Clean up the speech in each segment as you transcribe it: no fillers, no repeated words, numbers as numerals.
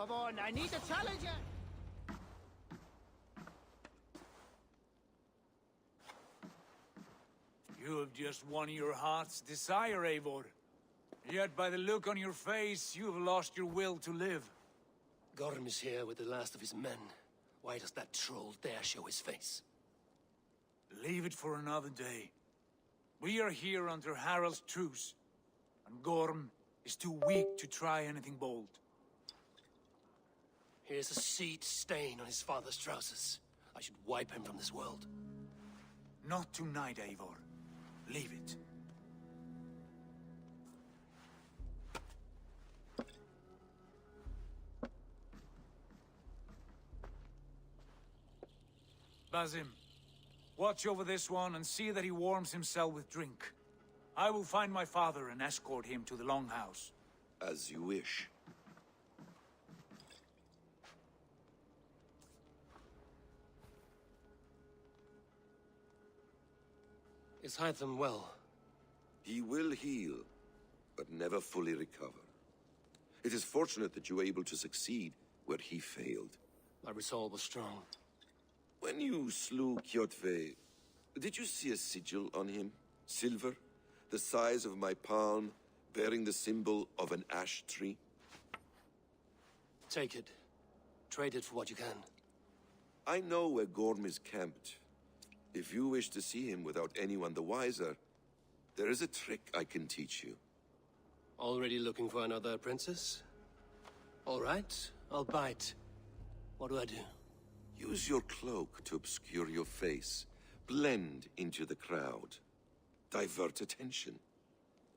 Come on, I need a challenger! You have just won your heart's desire, Eivor. Yet by the look on your face, you have lost your will to live. Gorm is here with the last of his men. Why does that troll dare show his face? Leave it for another day. We are here under Harald's truce, and Gorm is too weak to try anything bold. Here's a seed stain on his father's trousers. I should wipe him from this world. Not tonight, Eivor. Leave it. Basim, watch over this one and see that he warms himself with drink. I will find my father and escort him to the Longhouse. As you wish. Is Hytham well? He will heal, but never fully recover. It is fortunate that you were able to succeed where he failed. My resolve was strong. When you slew Kjotve, did you see a sigil on him? Silver? The size of my palm, bearing the symbol of an ash tree? Take it. Trade it for what you can. I know where Gorm is camped. If you wish to see him without anyone the wiser, there is a trick I can teach you. Already looking for another princess? All right, I'll bite. What do I do? Use your cloak to obscure your face. Blend into the crowd. Divert attention.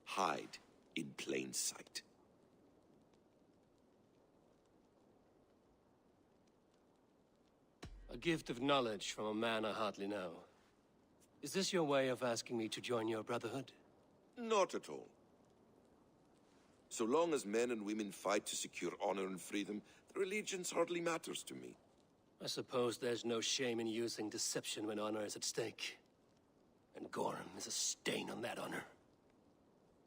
Hide in plain sight. A gift of knowledge from a man I hardly know. Is this your way of asking me to join your brotherhood? Not at all. So long as men and women fight to secure honor and freedom, their allegiance hardly matters to me. I suppose there's no shame in using deception when honor is at stake. And Gorm is a stain on that honor.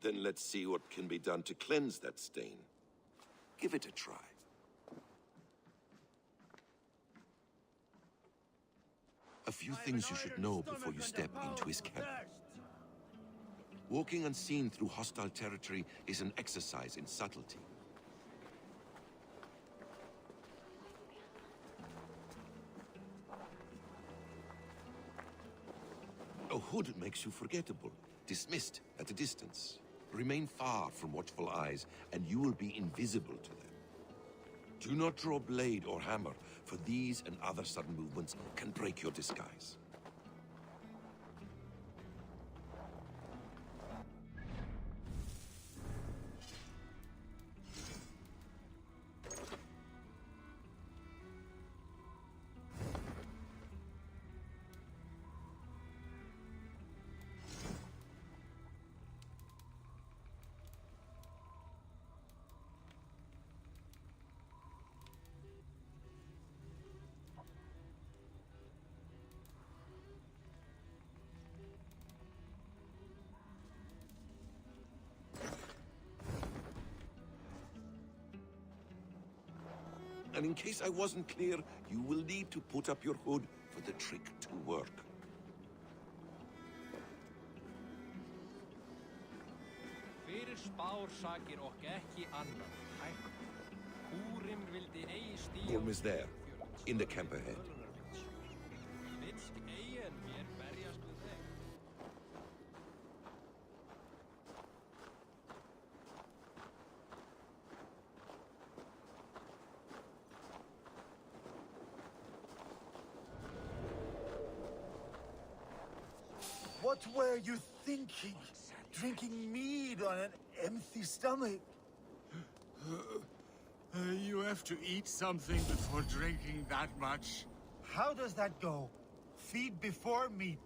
Then let's see what can be done to cleanse that stain. Give it a try. A few things you should know before you step into his camp. Walking unseen through hostile territory is an exercise in subtlety. A hood makes you forgettable, dismissed at a distance. Remain far from watchful eyes, and you will be invisible to them. Do not draw blade or hammer, for these and other sudden movements can break your disguise. And in case I wasn't clear, you will need to put up your hood for the trick to work. Fyrir spársakir og ekki annað. Húrim vildi eigi stíga. Gorm is there, in the camp ahead. Vitsk eigi en mér berjast við þig. What were you thinking? Drinking mead on an empty stomach? You have to eat something before drinking that much. How does that go? Feed before meat.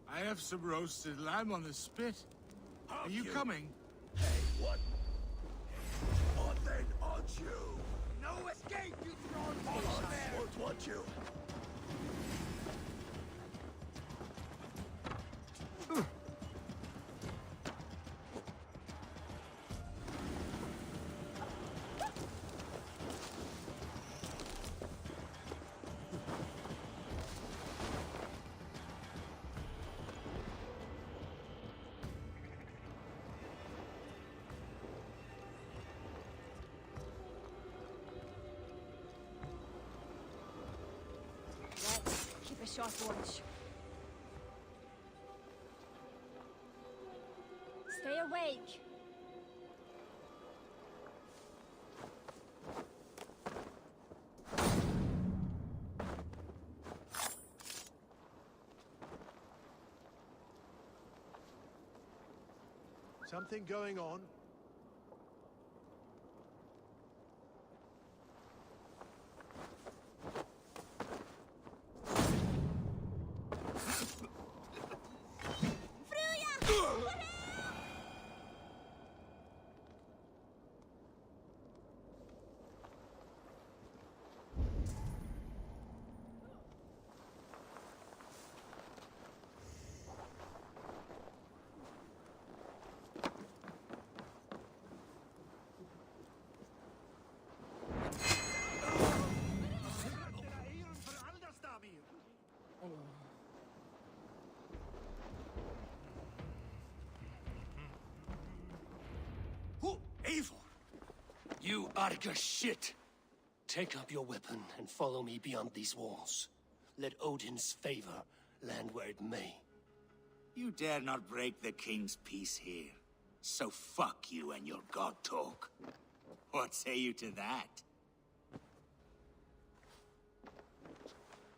I have some roasted lamb on the spit. Are you coming? Hey, what? On then, aren't you? No escape, you thrown monster! Won't want you. sharp watch. Stay awake. Something going on? Eivor! You Arga shit! Take up your weapon and follow me beyond these walls. Let Odin's favor land where it may. You dare not break the king's peace here. So fuck you and your god talk. What say you to that?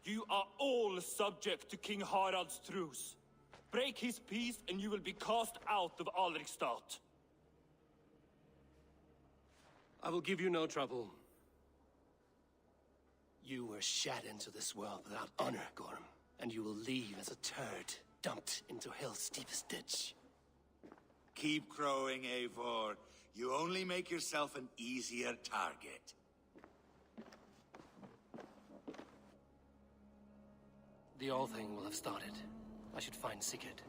You are all subject to King Harald's truce. Break his peace and you will be cast out of Alrikstad. I will give you no trouble. You were shat into this world without honor, Gorm, and you will leave as a turd dumped into hell's deepest ditch. Keep crowing, Eivor. You only make yourself an easier target. The All Thing will have started. I should find Sigurd.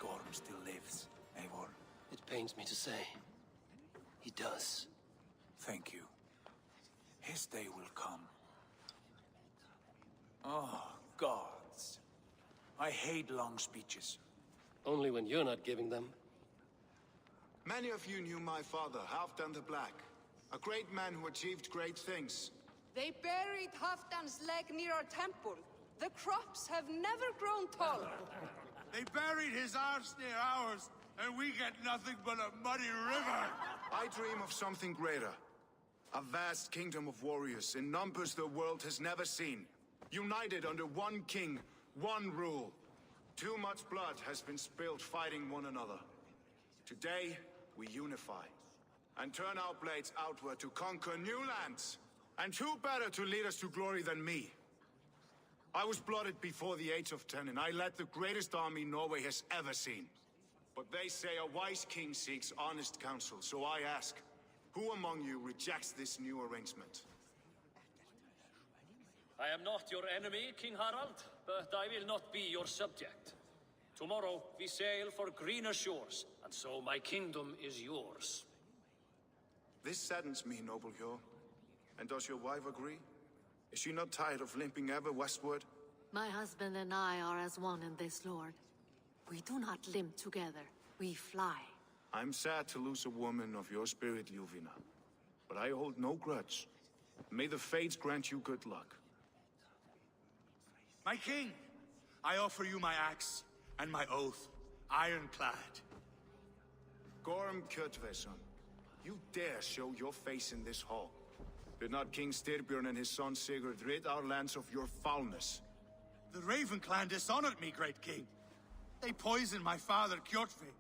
Gorm still lives, Eivor. It pains me to say. He does. Thank you. His day will come. Oh, gods. I hate long speeches. Only when you're not giving them. Many of you knew my father, Halfdan the Black. A great man who achieved great things. They buried Halfdan's leg near our temple. The crops have never grown taller. They buried his arse near ours, and we get nothing but a muddy river. I dream of something greater. A vast kingdom of warriors in numbers the world has never seen. United under one king, one rule. Too much blood has been spilled fighting one another. Today, we unify. And turn our blades outward to conquer new lands. And who better to lead us to glory than me? I was blooded before the age of 10, and I led the greatest army Norway has ever seen. But they say a wise king seeks honest counsel, so I ask, who among you rejects this new arrangement? I am not your enemy, King Harald, but I will not be your subject. Tomorrow we sail for greener shores, and so my kingdom is yours. This saddens me, noble Hjor. And does your wife agree? Is she not tired of limping ever westward? My husband and I are as one in this, Lord. We do not limp together, we fly. I'm sad to lose a woman of your spirit, Yuvina. But I hold no grudge. May the fates grant you good luck. My king, I offer you my axe and my oath, ironclad. Gorm Kjotveson, you dare show your face in this hall. Did not King Styrbjörn and his son Sigurd rid our lands of your foulness? The Raven clan dishonored me, great king. They poisoned my father, Kjotve.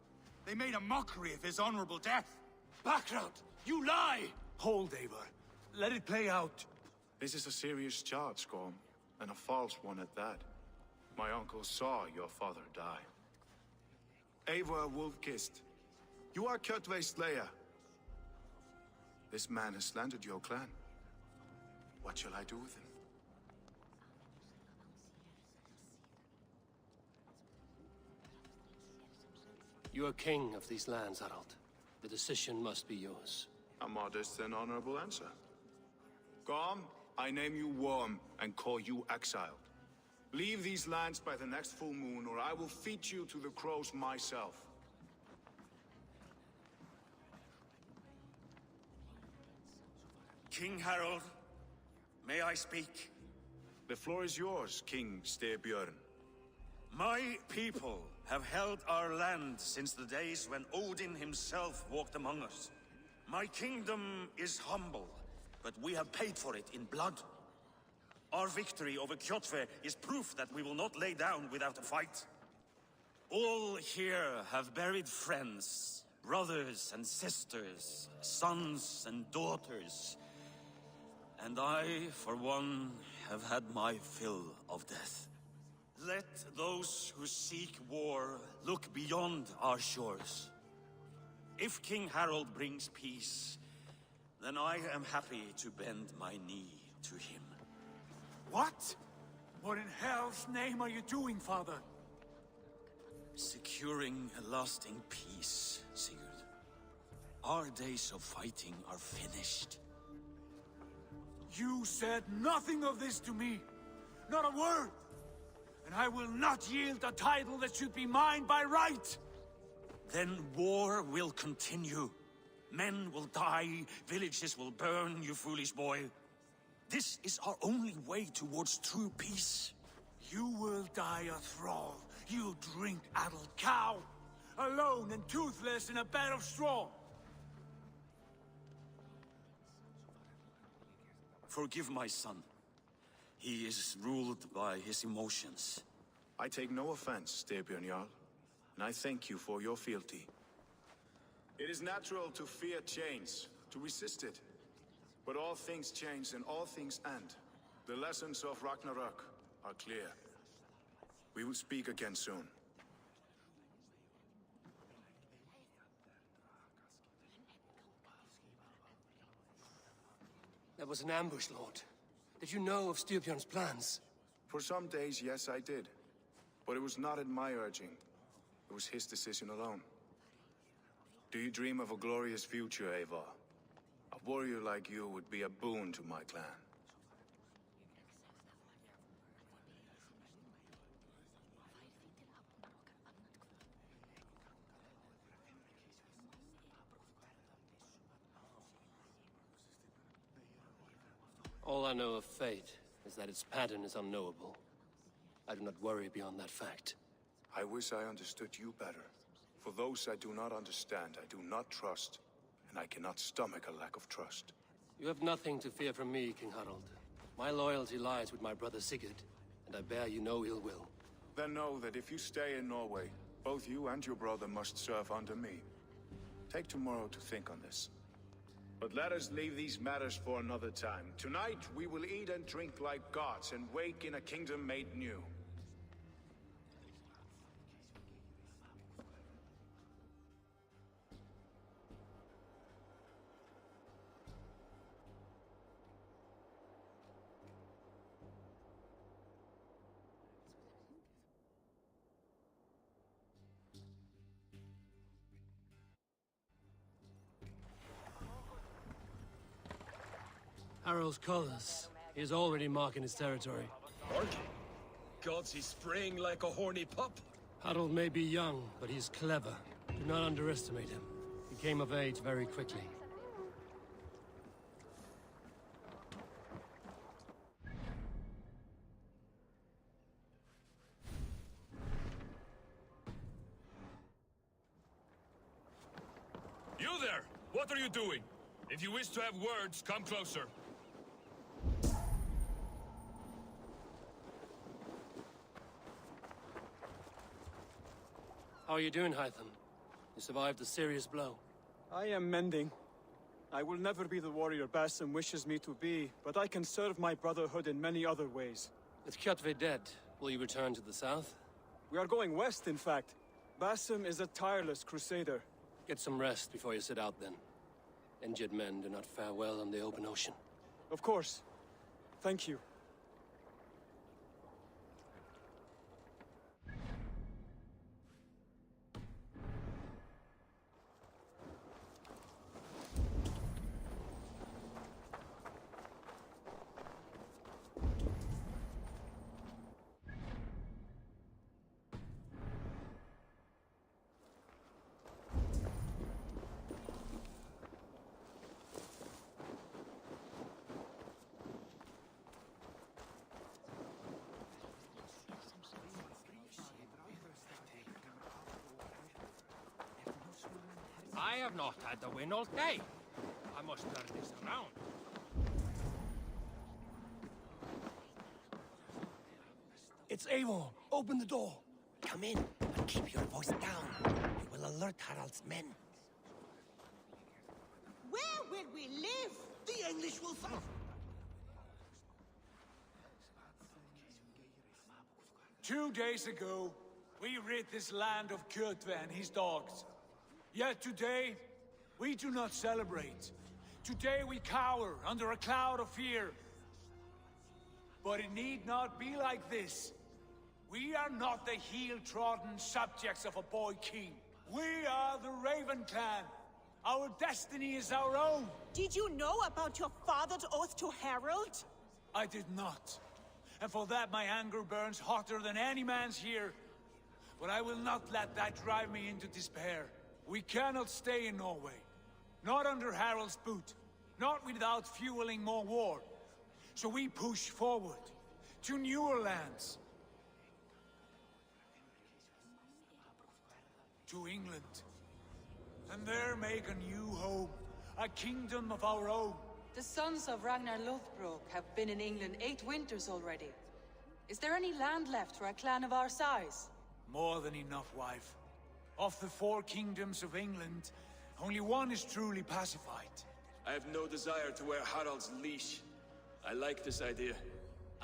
They made a mockery of his honorable death. Background! You lie! Hold, Eivor. Let it play out. This is a serious charge, Gorm, and a false one at that. My uncle saw your father die. Eivor Wolf-Kissed, you are Kjotve's slayer. This man has slandered your clan. What shall I do with him? You are king of these lands, Harald. The decision must be yours. A modest and honorable answer. Gorm, I name you Worm and call you exiled. Leave these lands by the next full moon, or I will feed you to the crows myself. King Harald, may I speak? The floor is yours, King Styrbjörn. My people have held our land since the days when Odin himself walked among us. My kingdom is humble, but we have paid for it in blood. Our victory over Kjotve is proof that we will not lay down without a fight. All here have buried friends, brothers and sisters, sons and daughters. And I, for one, have had my fill of death. Let those who seek war look beyond our shores. If King Harald brings peace, then I am happy to bend my knee to him. What? What in hell's name are you doing, father? Securing a lasting peace, Sigurd. Our days of fighting are finished. You said nothing of this to me. Not a word. And I will not yield a title that should be mine by right. Then war will continue. Men will die, villages will burn, you foolish boy. This is our only way towards true peace. You will die a thrall. You drink-addled cow. Alone and toothless in a bed of straw. Forgive my son. He is ruled by his emotions. I take no offense, Styrbjörn Jarl, and I thank you for your fealty. It is natural to fear change, to resist it. But all things change and all things end. The lessons of Ragnarok are clear. We will speak again soon. That was an ambush, Lord. Did you know of Styrbjörn's plans? For some days, yes, I did. But it was not at my urging. It was his decision alone. Do you dream of a glorious future, Eivor? A warrior like you would be a boon to my clan. All I know of fate is that its pattern is unknowable. I do not worry beyond that fact. I wish I understood you better. For those I do not understand, I do not trust, and I cannot stomach a lack of trust. You have nothing to fear from me, King Harald. My loyalty lies with my brother Sigurd, and I bear you no ill will. Then know that if you stay in Norway, both you and your brother must serve under me. Take tomorrow to think on this. But let us leave these matters for another time. Tonight, we will eat and drink like gods and wake in a kingdom made new. Harald's colors. He is already marking his territory. Marking? Gods, he's spraying like a horny pup. Harald may be young, but he's clever. Do not underestimate him. He came of age very quickly. You there! What are you doing? If you wish to have words, come closer. How are you doing, Hytham? You survived a serious blow. I am mending. I will never be the warrior Basim wishes me to be, but I can serve my brotherhood in many other ways. With Kjotve dead, will you return to the south? We are going west, in fact. Basim is a tireless crusader. Get some rest before you set out, then. Injured men do not fare well on the open ocean. Of course. Thank you. I have not had the win all day. I must turn this around. It's Eivor! Open the door! Come in, and keep your voice down. It will alert Harald's men. Where will we live? The English will fight! 2 days ago, we rid this land of Kjotve and his dogs. Yet today, we do not celebrate. Today we cower under a cloud of fear. But it need not be like this. We are not the heel-trodden subjects of a boy king. We are the Raven clan. Our destiny is our own. Did you know about your father's oath to Harold? I did not. And for that my anger burns hotter than any man's here. But I will not let that drive me into despair. We cannot stay in Norway. Not under Harald's boot. Not without fueling more war. So we push forward. To newer lands. To England. And there make a new home. A kingdom of our own. The sons of Ragnar Lothbrok have been in England 8 winters already. Is there any land left for a clan of our size? More than enough, wife. Of the 4 kingdoms of England, only one is truly pacified. I have no desire to wear Harald's leash. I like this idea.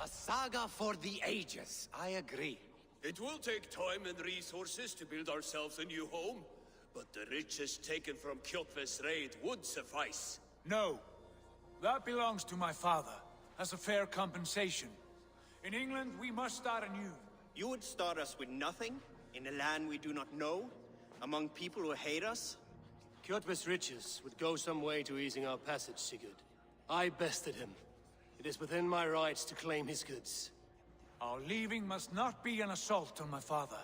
A saga for the ages, I agree. It will take time and resources to build ourselves a new home, but the riches taken from Kjotve's raid would suffice. No. That belongs to my father, as a fair compensation. In England, we must start anew. You would start us with nothing? In a land we do not know? Among people who hate us? Kjotve's riches would go some way to easing our passage, Sigurd. I bested him. It is within my rights to claim his goods. Our leaving must not be an assault on my father.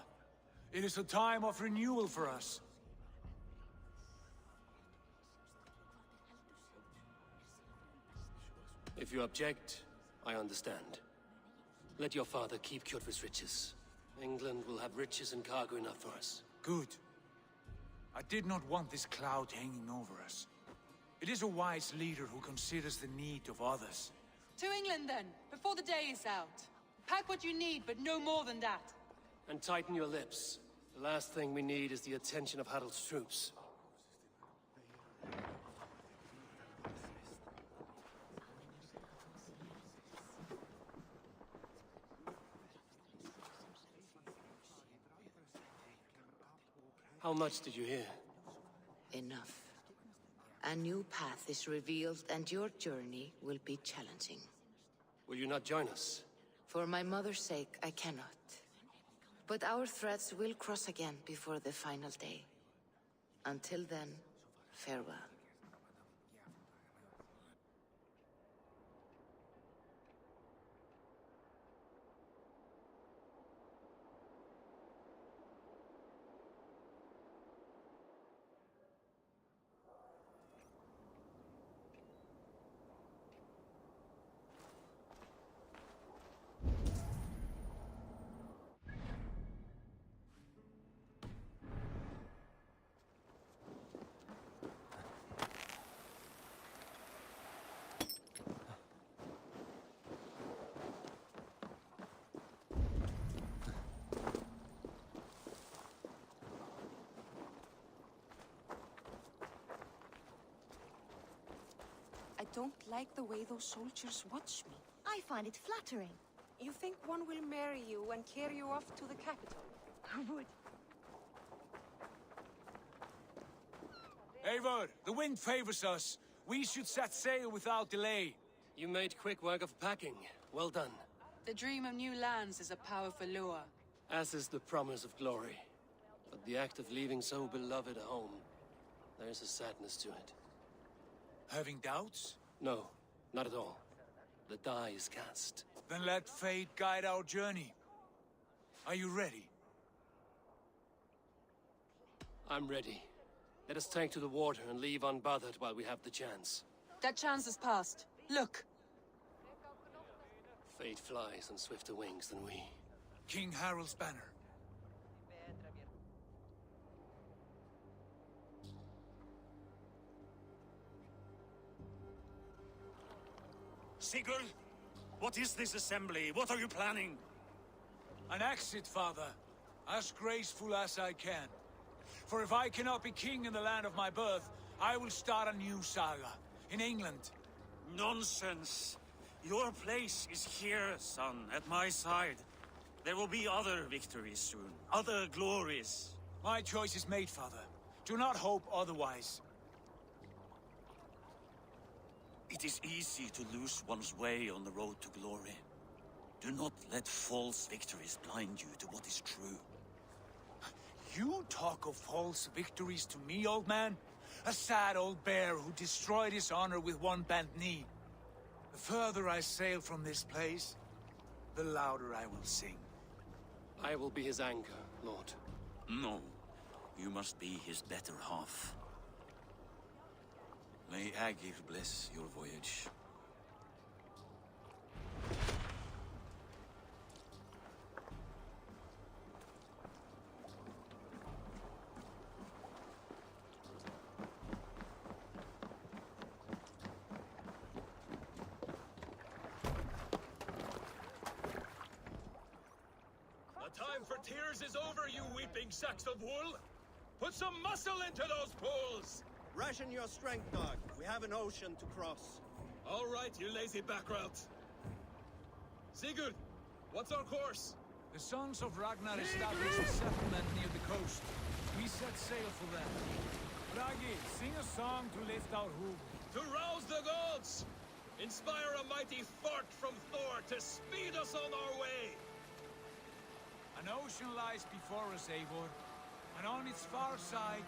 It is a time of renewal for us. If you object, I understand. Let your father keep Kjotve's riches. England will have riches and cargo enough for us. Good. I did not want this cloud hanging over us. It is a wise leader who considers the need of others. To England, then, before the day is out. Pack what you need, but no more than that. And tighten your lips. The last thing we need is the attention of Harald's troops. How much did you hear? Enough. A new path is revealed, and your journey will be challenging. Will you not join us? For my mother's sake, I cannot. But our threads will cross again before the final day. Until then, farewell. I don't like the way those soldiers watch me. I find it flattering. You think one will marry you and carry you off to the capital? Who would? Eivor, the wind favors us. We should set sail without delay. You made quick work of packing. Well done. The dream of new lands is a powerful lure. As is the promise of glory. But the act of leaving so beloved a home, there's a sadness to it. Having doubts? No, not at all. The die is cast. Then let fate guide our journey. Are you ready? I'm ready. Let us take to the water and leave unbothered while we have the chance. That chance is past. Look! Fate flies on swifter wings than we. King Harald's banner. Sigurd, what is this assembly? What are you planning? An exit, father. As graceful as I can. For if I cannot be king in the land of my birth, I will start a new saga. In England. Nonsense. Your place is here, son, at my side. There will be other victories soon. Other glories. My choice is made, father. Do not hope otherwise. It is easy to lose one's way on the road to glory. Do not let false victories blind you to what is true. You talk of false victories to me, old man? A sad old bear who destroyed his honor with one bent knee. The further I sail from this place, the louder I will sing. I will be his anchor, Lord. No. You must be his better half. May Agir bless your voyage. The time for tears is over, you weeping sacks of wool! Put some muscle into those pools! Ration your strength, dog. We have an ocean to cross. All right, you lazy backrout. Sigurd, what's our course? The sons of Ragnar established a settlement near the coast. We set sail for them. Bragi, sing a song to lift our hoof. To rouse the gods! Inspire a mighty fart from Thor to speed us on our way! An ocean lies before us, Eivor. And on its far side,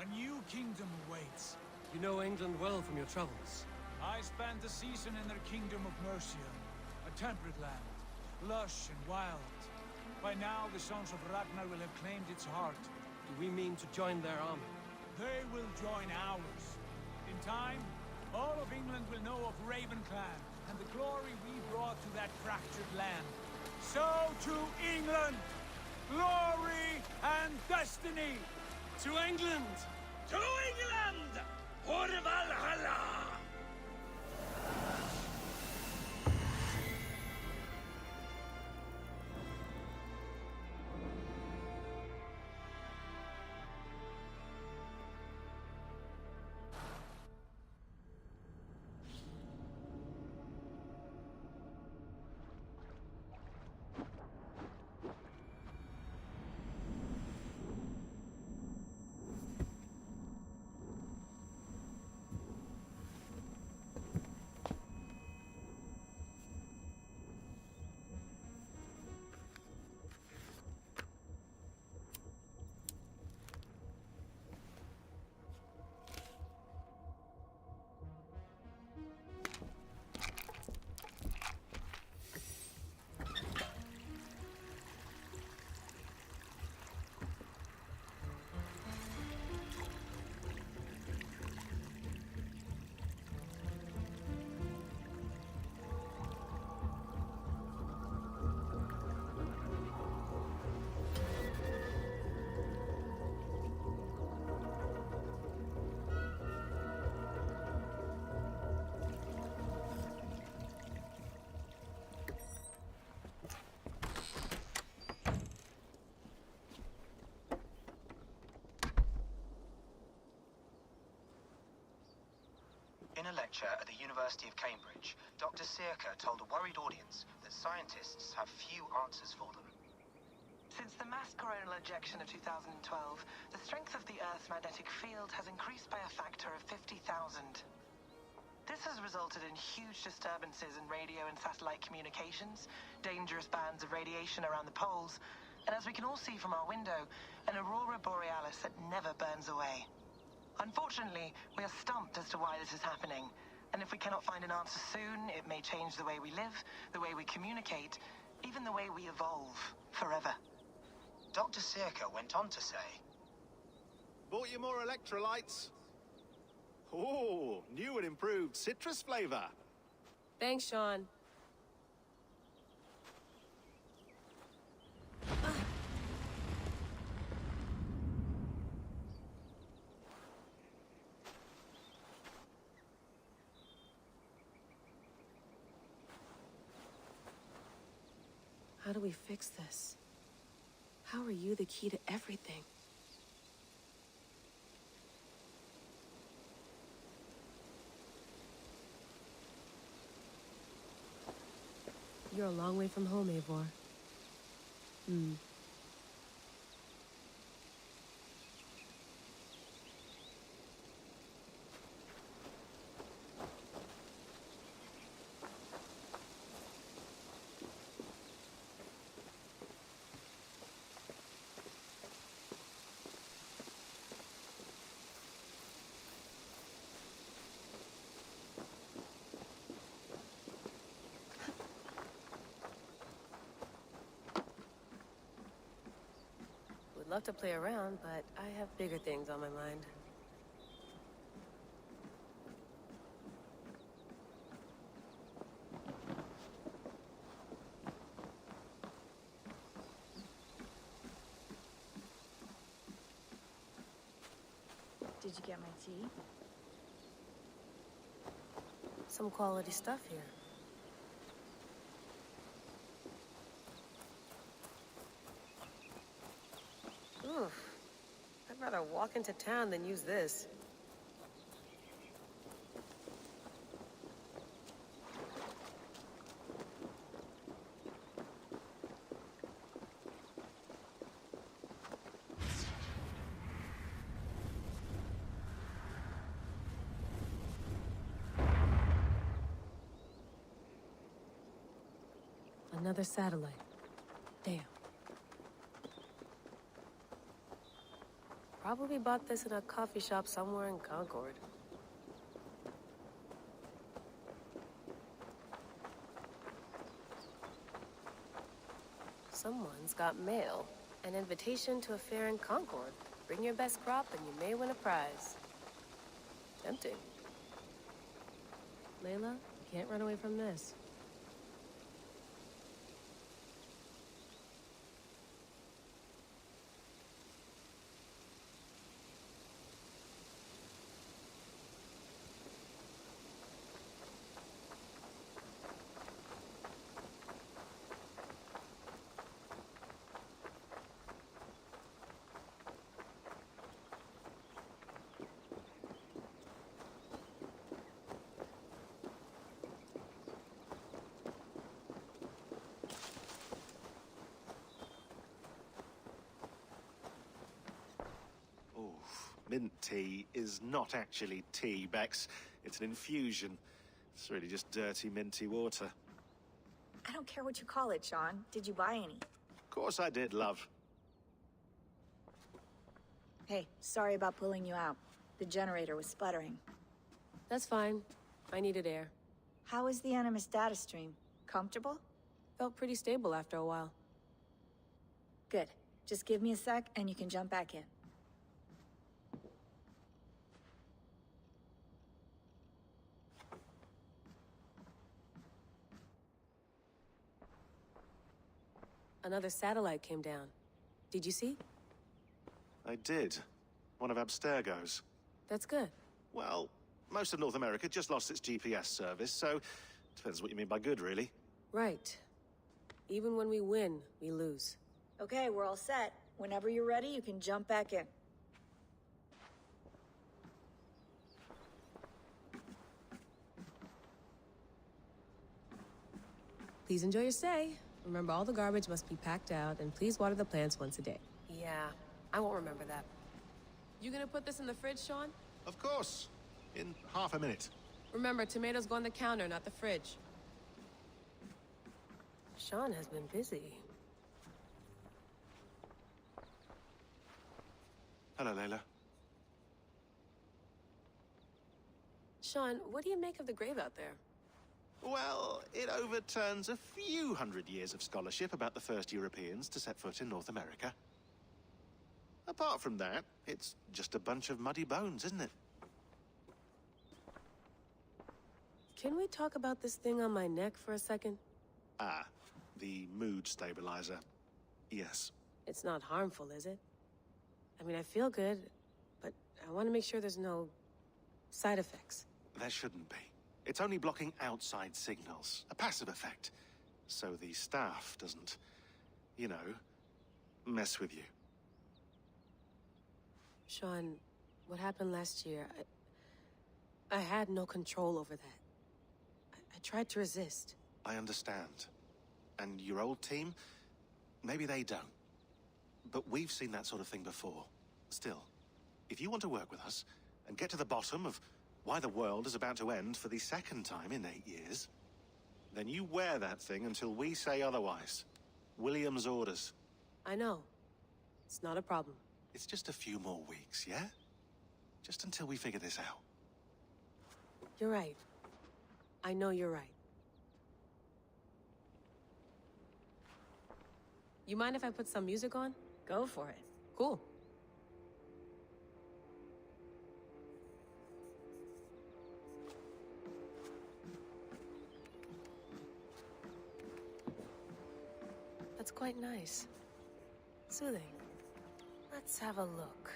a new kingdom awaits. You know England well from your travels. I spent a season in their kingdom of Mercia. A temperate land, lush and wild. By now, the sons of Ragnar will have claimed its heart. Do we mean to join their army? They will join ours. In time, all of England will know of Raven Clan, and the glory we brought to that fractured land, so to England, glory and destiny! To England! To England! For Valhalla! In a lecture at the University of Cambridge, Dr. Circa told a worried audience that scientists have few answers for them. Since the mass coronal ejection of 2012, the strength of the Earth's magnetic field has increased by a factor of 50,000. This has resulted in huge disturbances in radio and satellite communications, dangerous bands of radiation around the poles, and as we can all see from our window, an aurora borealis that never burns away. Unfortunately, we are stumped as to why this is happening, and if we cannot find an answer soon, it may change the way we live, the way we communicate, even the way we evolve, forever. Dr. Circa went on to say, Bought you more electrolytes? Oh, new and improved citrus flavor. Thanks, Sean. How do we fix this? How are you the key to everything? You're a long way from home, Eivor. Would love to play around, but I have bigger things on my mind. Did you get my tea? Some quality stuff here. Oof. I'd rather walk into town than use this. Another satellite. Damn. Probably bought this in a coffee shop somewhere in Concord. Someone's got mail. An invitation to a fair in Concord. Bring your best crop and you may win a prize. Tempting. Layla, Can't run away from this. Mint tea is not actually tea, Bex. It's an infusion. It's really just dirty, minty water. I don't care what you call it, Sean. Did you buy any? Of course I did, love. Hey, sorry about pulling you out. The generator was sputtering. That's fine. I needed air. How is the Animus data stream? Comfortable? Felt pretty stable after a while. Good. Just give me a sec and you can jump back in. Another satellite came down. Did you see? I did. One of Abstergo's. That's good. Well, most of North America just lost its GPS service, so depends what you mean by good, really. Right. Even when we win, we lose. Okay, we're all set. Whenever you're ready, you can jump back in. Please enjoy your stay. Remember, all the garbage must be packed out, and please water the plants once a day. Yeah, I won't remember that. You gonna put this in the fridge, Sean? Of course. In half a minute. Remember, tomatoes go on the counter, not the fridge. Sean has been busy. Hello, Layla. Sean, what do you make of the grave out there? Well, it overturns a few hundred years of scholarship about the first Europeans to set foot in North America. Apart from that, it's just a bunch of muddy bones, isn't it? Can we talk about this thing on my neck for a second? Ah, the mood stabilizer. Yes. It's not harmful, is it? I mean, I feel good, but I want to make sure there's no side effects. There shouldn't be. It's only blocking outside signals, a passive effect. So the staff doesn't, you know, mess with you. Sean, what happened last year, I had no control over that. I tried to resist. I understand. And your old team, maybe they don't. But we've seen that sort of thing before. Still, if you want to work with us and get to the bottom of why the world is about to end for the second time in 8 years, then you wear that thing until we say otherwise. William's orders. I know. It's not a problem. It's just a few more weeks, yeah? Just until we figure this out. You're right. I know you're right. You mind if I put some music on? Go for it. Cool. That's quite nice. Soothing. Let's have a look.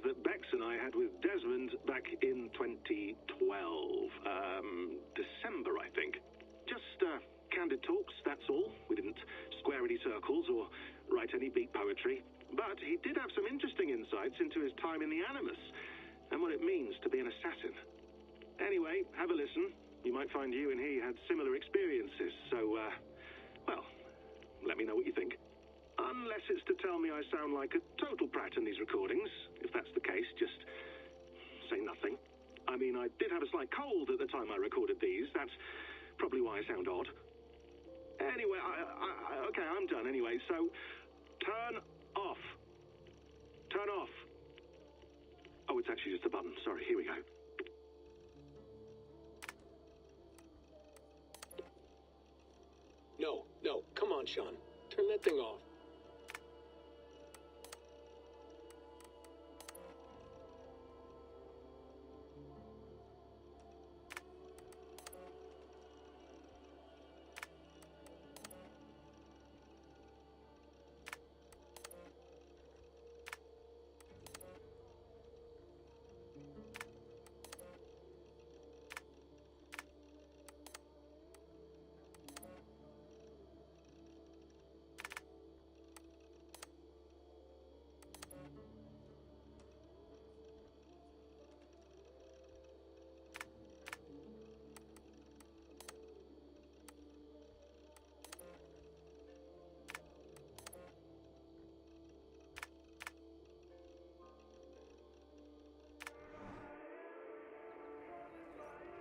that Bex and I had with Desmond back in 2012. December, I think. Just, candid talks, that's all. We didn't square any circles or write any beat poetry. But he did have some interesting insights into his time in the Animus, and what it means to be an assassin. Anyway, have a listen. You might find you and he had similar experiences, so, well, let me know what you think. Unless it's to tell me I sound like a total prat in these recordings. If that's the case, just say nothing. I mean, I did have a slight cold at the time I recorded these. That's probably why I sound odd. Anyway, okay, I'm done anyway, so turn off. Turn off. Oh, it's actually just a button. Sorry, here we go. No, come on, Sean. Turn that thing off.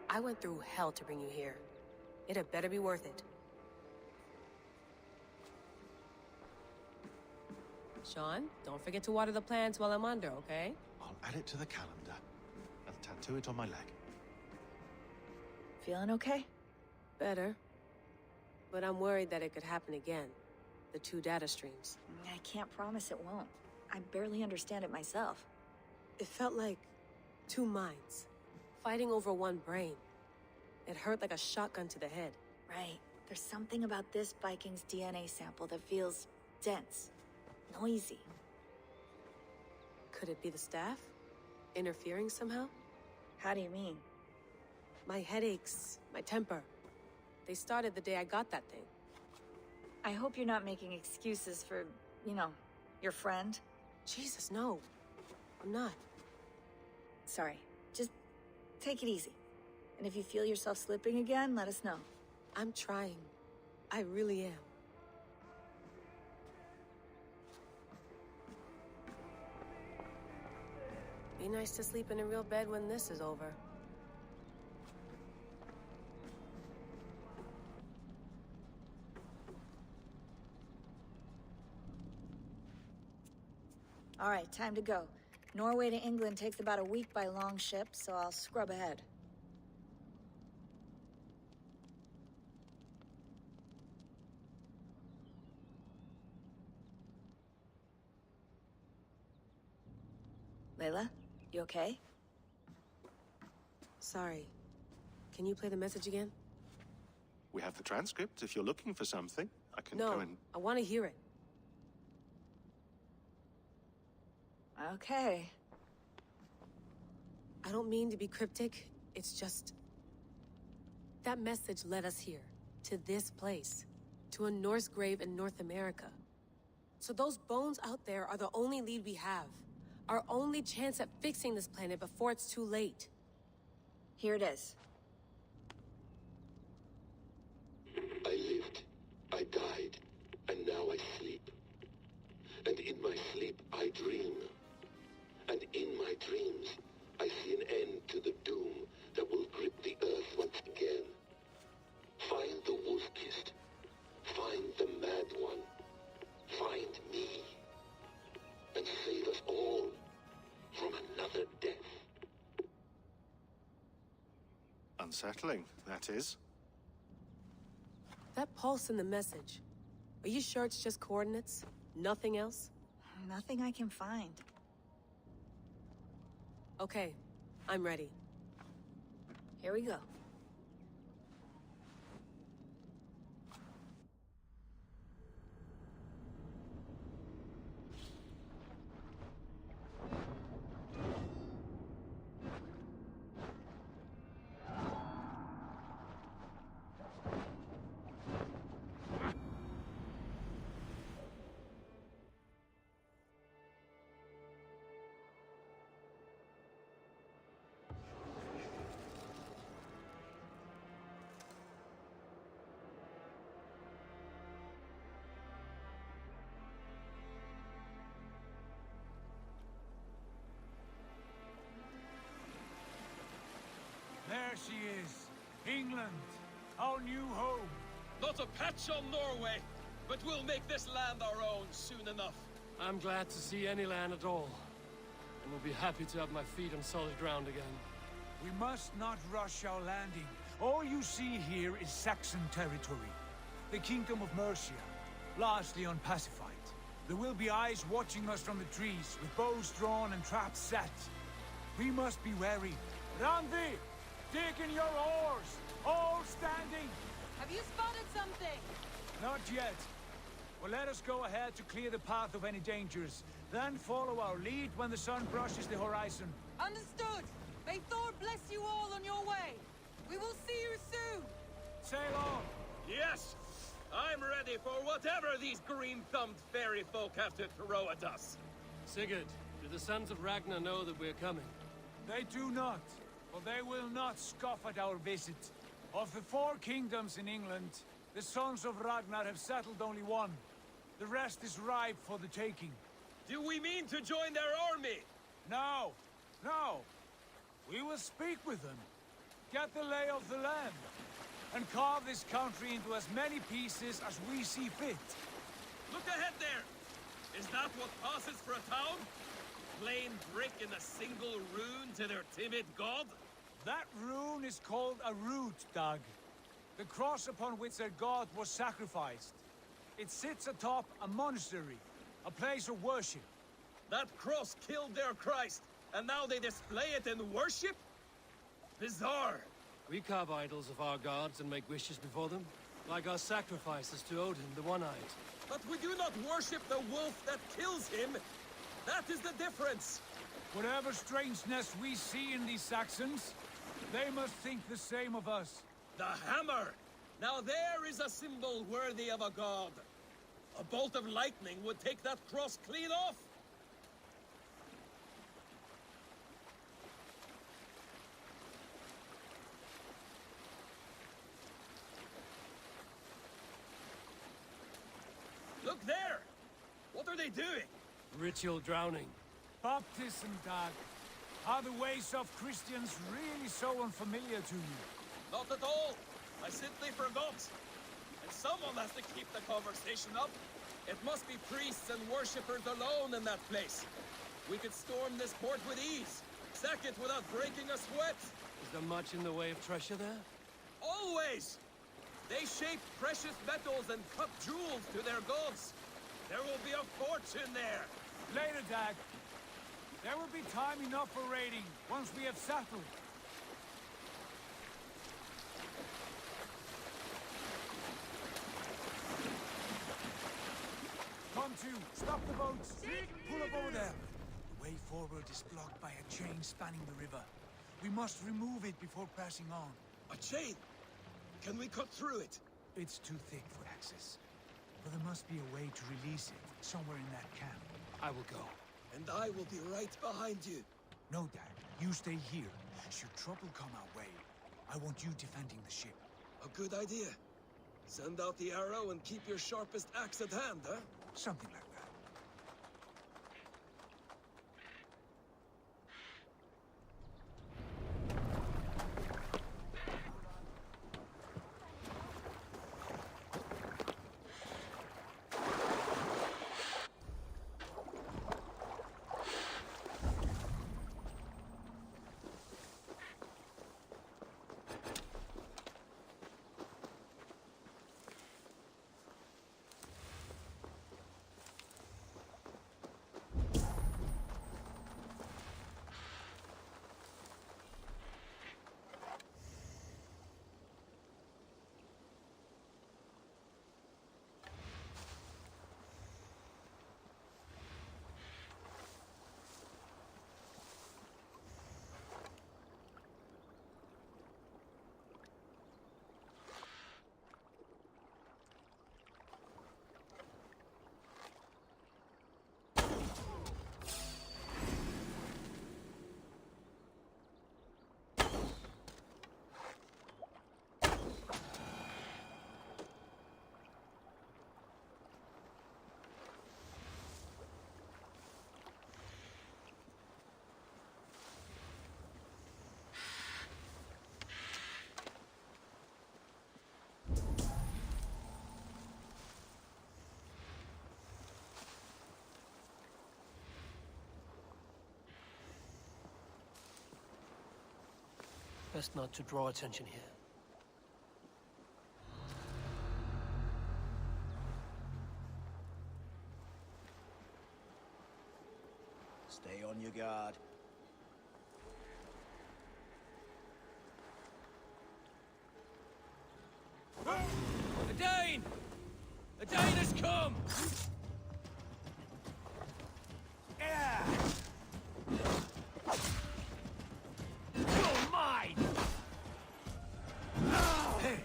I went through hell to bring you here. It had better be worth it. Sean, don't forget to water the plants while I'm under, okay? I'll add it to the calendar and tattoo it on my leg. Feeling okay? Better. But I'm worried that it could happen again. The two data streams. I can't promise it won't. I barely understand it myself. It felt like two minds, fighting over one brain. It hurt like a shotgun to the head. Right. There's something about this Viking's DNA sample that feels dense, noisy. Could it be the staff? Interfering somehow? How do you mean? My headaches, my temper. They started the day I got that thing. I hope you're not making excuses for, you know, your friend. Jesus, no. I'm not. Sorry. Just take it easy. And if you feel yourself slipping again, let us know. I'm trying. I really am. Be nice to sleep in a real bed when this is over. All right, time to go. Norway to England takes about a week by long ship, so I'll scrub ahead. Layla, you okay? Sorry. Can you play the message again? We have the transcript. If you're looking for something, I can go and... No, I want to hear it. Okay. I don't mean to be cryptic. It's just... that message led us here. To this place. To a Norse grave in North America. So those bones out there are the only lead we have. Our only chance at fixing this planet before it's too late. Here it is. I lived, I died, and now I sleep. And in my sleep I dream. And in my dreams, I see an end to the doom that will grip the Earth once again. Find the wolf-kissed. Find the mad one. Find me. And save us all from another death. Unsettling, that is. That pulse in the message. Are you sure it's just coordinates? Nothing else? Nothing I can find. Okay, I'm ready. Here we go. she is. England, our new home. Not a patch on Norway, but we'll make this land our own soon enough. I'm glad to see any land at all. And will be happy to have my feet on solid ground again. We must not rush our landing. All you see here is Saxon territory. The Kingdom of Mercia, largely unpacified. There will be eyes watching us from the trees, with bows drawn and traps set. We must be wary. Randi! Dig in your oars! All standing! Have you spotted something? Not yet. Well, let us go ahead to clear the path of any dangers. Then follow our lead when the sun brushes the horizon. Understood! May Thor bless you all on your way! We will see you soon! Sail on! Yes! I'm ready for whatever these green-thumbed fairy folk have to throw at us. Sigurd, do the sons of Ragnar know that we're coming? They do not, for they will not scoff at our visit. Of the 4 kingdoms in England, the sons of Ragnar have settled only one. The rest is ripe for the taking. Do we mean to join their army? No, no. We will speak with them, get the lay of the land, and carve this country into as many pieces as we see fit. Look ahead there! Is that what passes for a town? Plain brick in a single rune to their timid god? That rune is called a root, Dag. The cross upon which their god was sacrificed. It sits atop a monastery, a place of worship. That cross killed their Christ, and now they display it in worship? Bizarre. We carve idols of our gods and make wishes before them, like our sacrifices to Odin, the One-Eyed. But we do not worship the wolf that kills him. That is the difference. Whatever strangeness we see in these Saxons, they must think the same of us. The hammer! Now there is a symbol worthy of a god. A bolt of lightning would take that cross clean off. Look there! What are they doing? Ritual drowning. Baptism, Dag. Are the ways of Christians really so unfamiliar to you? Not at all. I simply forgot. And someone has to keep the conversation up. It must be priests and worshippers alone in that place. We could storm this port with ease. Sack it without breaking a sweat. Is there much in the way of treasure there? Always! They shape precious metals and cut jewels to their gods. There will be a fortune there. Later, Dag. There will be time enough for raiding, once we have settled. Come to, stop the boats. Pull up over there. The way forward is blocked by a chain spanning the river. We must remove it before passing on. A chain? Can we cut through it? It's too thick for access. But there must be a way to release it, somewhere in that camp. I will go. And I will be right behind you. No, Dad. You stay here. Should trouble come our way, I want you defending the ship. A good idea. Send out the arrow and keep your sharpest axe at hand, huh? Something like that. Best not to draw attention here. Stay on your guard. A Dane! A Dane has come! You're mine! Hey!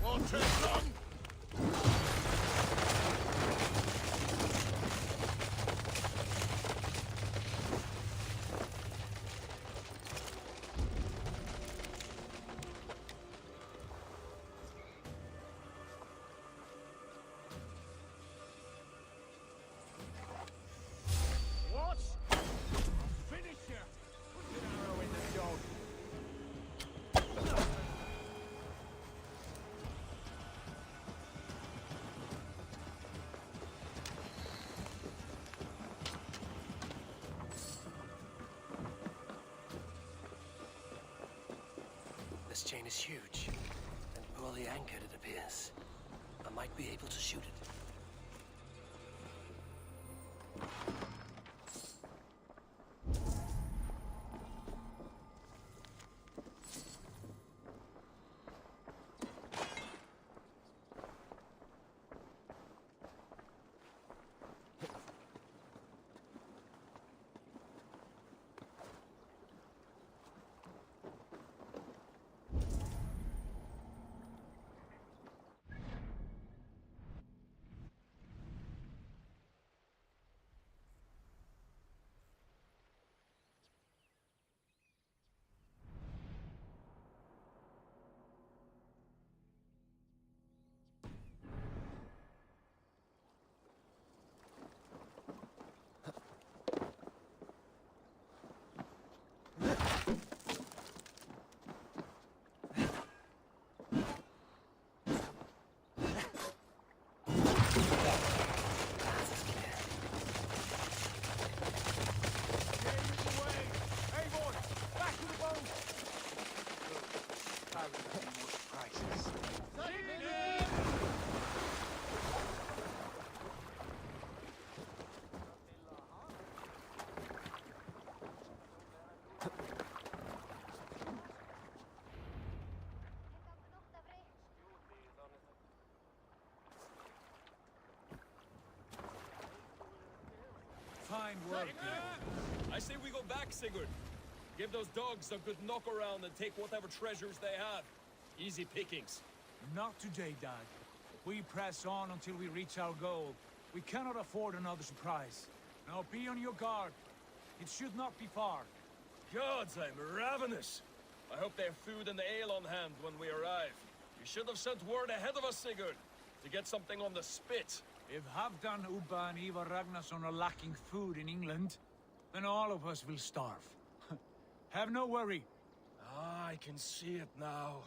Won't take long! What? Finish here! Put an arrow in the dog. This chain is huge, and poorly anchored, it appears. I might be able to shoot it. Fine work, I say we go back, Sigurd. Give those dogs a good knock around and take whatever treasures they have. Easy pickings. Not today, Dad. We press on until we reach our goal. We cannot afford another surprise. Now be on your guard. It should not be far. Gods, I'm ravenous. I hope they have food and ale on hand when we arrive. You should have sent word ahead of us, Sigurd, to get something on the spit. If Halfdan, Ubba and Ivar Ragnarsson are lacking food in England, then all of us will starve. Have no worry. Ah, I can see it now.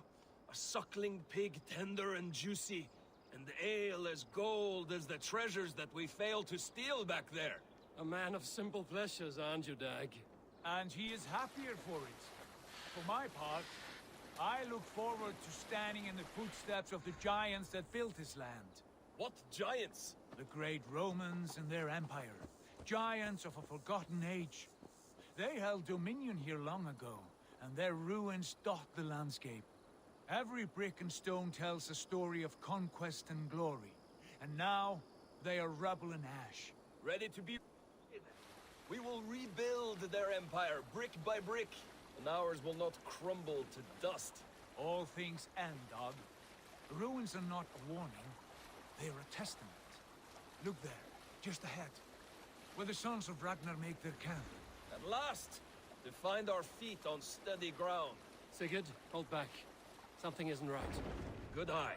A suckling pig, tender and juicy. And ale as gold as the treasures that we failed to steal back there. A man of simple pleasures, aren't you, Dag? And he is happier for it. For my part, I look forward to standing in the footsteps of the giants that built this land. What giants? The great Romans and their empire. Giants of a forgotten age. They held dominion here long ago, and their ruins dot the landscape. Every brick and stone tells a story of conquest and glory. And now, they are rubble and ash. Ready to be... We will rebuild their empire, brick by brick, and ours will not crumble to dust. All things end, Dog. The ruins are not a warning, they are a testament. Look there, just ahead, where the sons of Ragnar make their camp. At last, to find our feet on steady ground. Sigurd, hold back. Something isn't right. Good eye.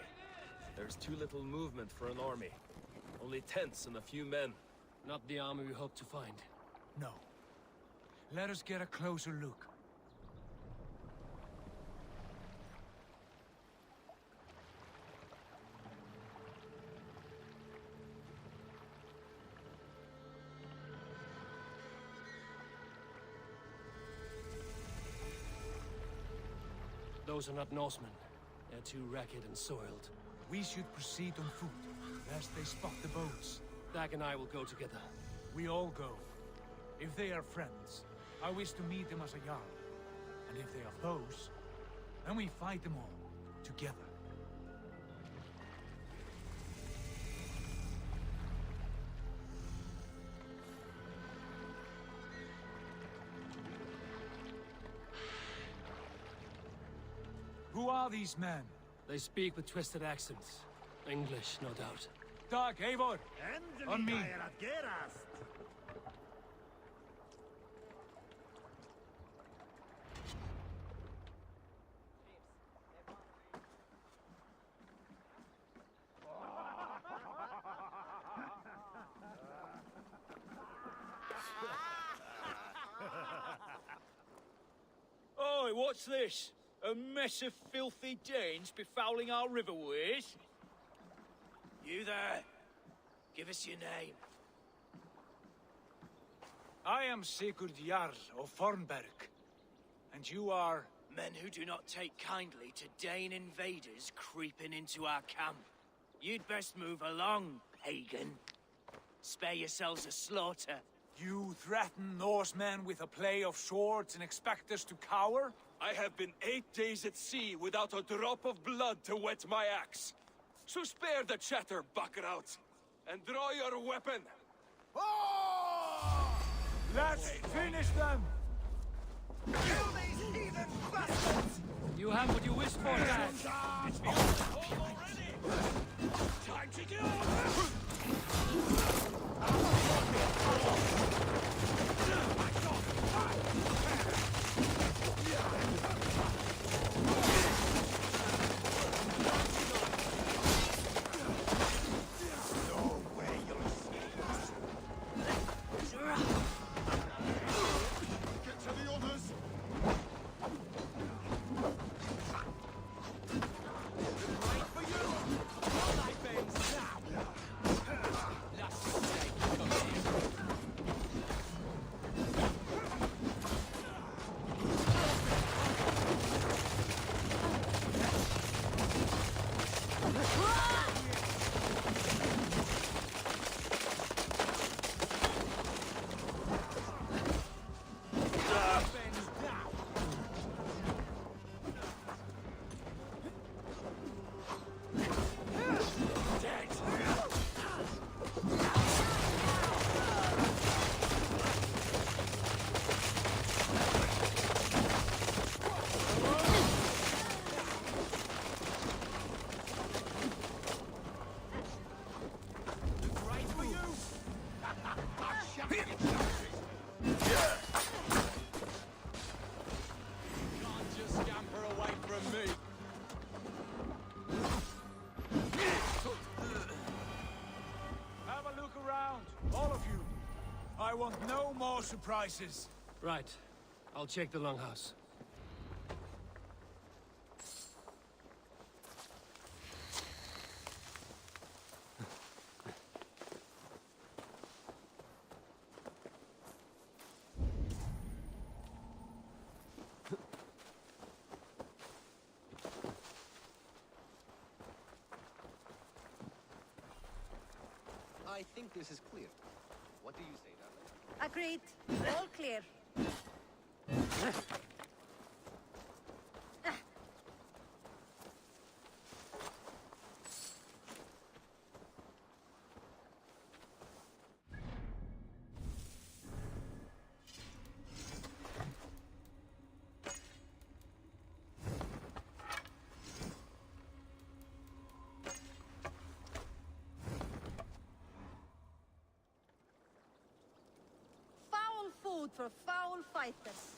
There's too little movement for an army. Only tents and a few men. Not the army we hoped to find. No. Let us get a closer look. Those are not Norsemen. They're too ragged and soiled. We should proceed on foot, lest they spot the boats. Dag and I will go together. We all go. If they are friends, I wish to meet them as a Jarl. And if they are foes, then we fight them all, together. Who are these men? They speak with twisted accents. English, no doubt. Dag, Eivor! On me! Oi, what's this? A mess of filthy Danes befouling our riverways? You there. Give us your name. I am Sigurd Jarl of Fornberg. And you are... Men who do not take kindly to Dane invaders creeping into our camp. You'd best move along, pagan. Spare yourselves a slaughter. You threaten Norsemen with a play of swords and expect us to cower? I have been 8 days at sea without a drop of blood to wet my axe. So spare the chatter, buckerouts, and draw your weapon. Let's finish them! Kill these heathen bastards! You have what you wished for, Dad. It's beyond the home already! Time to get over! I want no more surprises. Right. I'll check the longhouse. I think this is clear. What do you say, darling? Agreed. All clear. Foul food for foul fighters.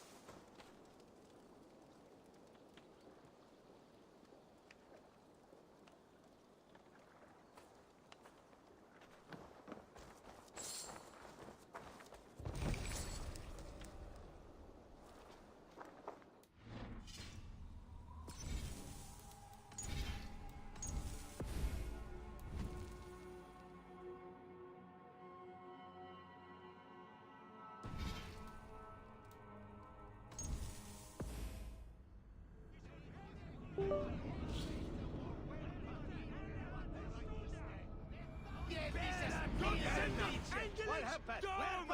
What happened?